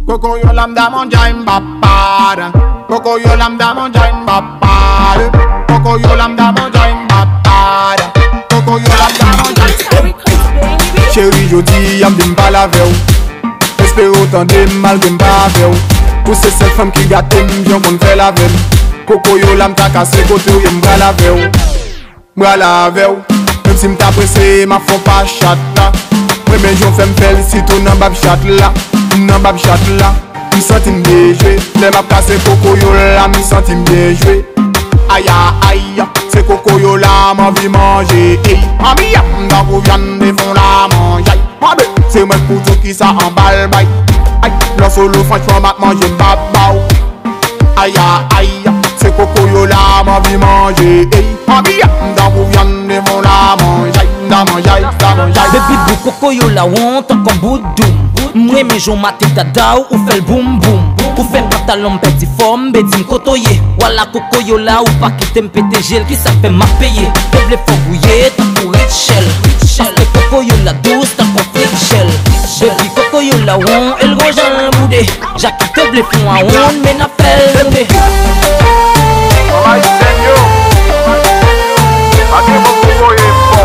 Coco yo lambda manja imbappada. Coco yo lambda manja imbappada. Coco yo lambda manja imbappada. Coco yo lambda manja. Chérie jodi yam dim pa la vew. Espero tan de mal dem pa vew. Pour c'est cette femme qui gâte m'vion qu'on fait la veille. Coco yo lambda cassé côté yo m'bra la vew. M'bra la vew. Même si m'ta pressé ma font pas chata. Moi mais j'en fais m'fel si tout nan bab chat là. Nan bab chat là. M'senti m'bien joué. Les m'a cassé coco yo là m'senti m'bien joué. Aïe aïe, c'est coco yo là m'envie manger. Mami y'a m'dan pour viande et font la manger. C'est moi pour tout qui ça en balle baille. Aïe, le solo franchement m'a mangé babao. Aïe aïe, c'est coco yo là m'envie manger. Mami y'a m'dan pour viande et font la manger. Da manger, da manger. Baby bou coco yo la honte comme boudoum. Moué mes jours maté dada ou fait le boum boum. Ou fait pantalon petit forme, bédim kotoye. Wala coco yo la ou pas quitter m'pété gel qui ça fait m'a payer. Double faut bouiller, t'as pour Richel. Parce que coco yo la douce, t'as pour Richel. Baby coco yo la won, el rojan l'boudé. Jackie double fond à on, mais n'a fait le Alright, senor. Aquí mon coco est bon.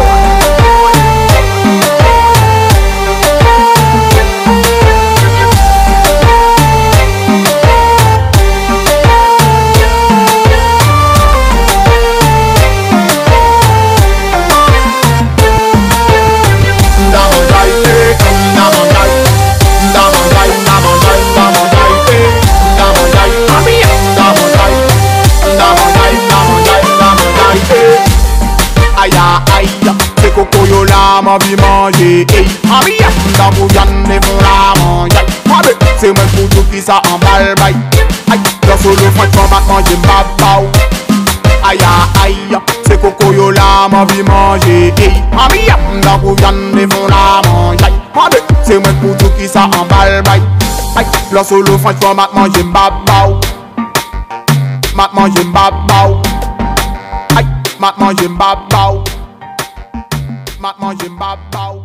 C'est coco yo la m'envie manger. Mami y'a m'dan pour viande et font la manger. C'est moi pour tout qui ça en balle baille. Aïe, dans solo franchement m'a mangé babao. Aïe aïe, c'est coco yo la m'envie manger. Mami y'a m'dan pour viande et font la manger. C'est moi pour tout qui ça en balle baille. Aïe, dans solo franchement m'a mangé babao. M'a mangé babao. Aïe, m'a mangé babao. M'a mangé babao.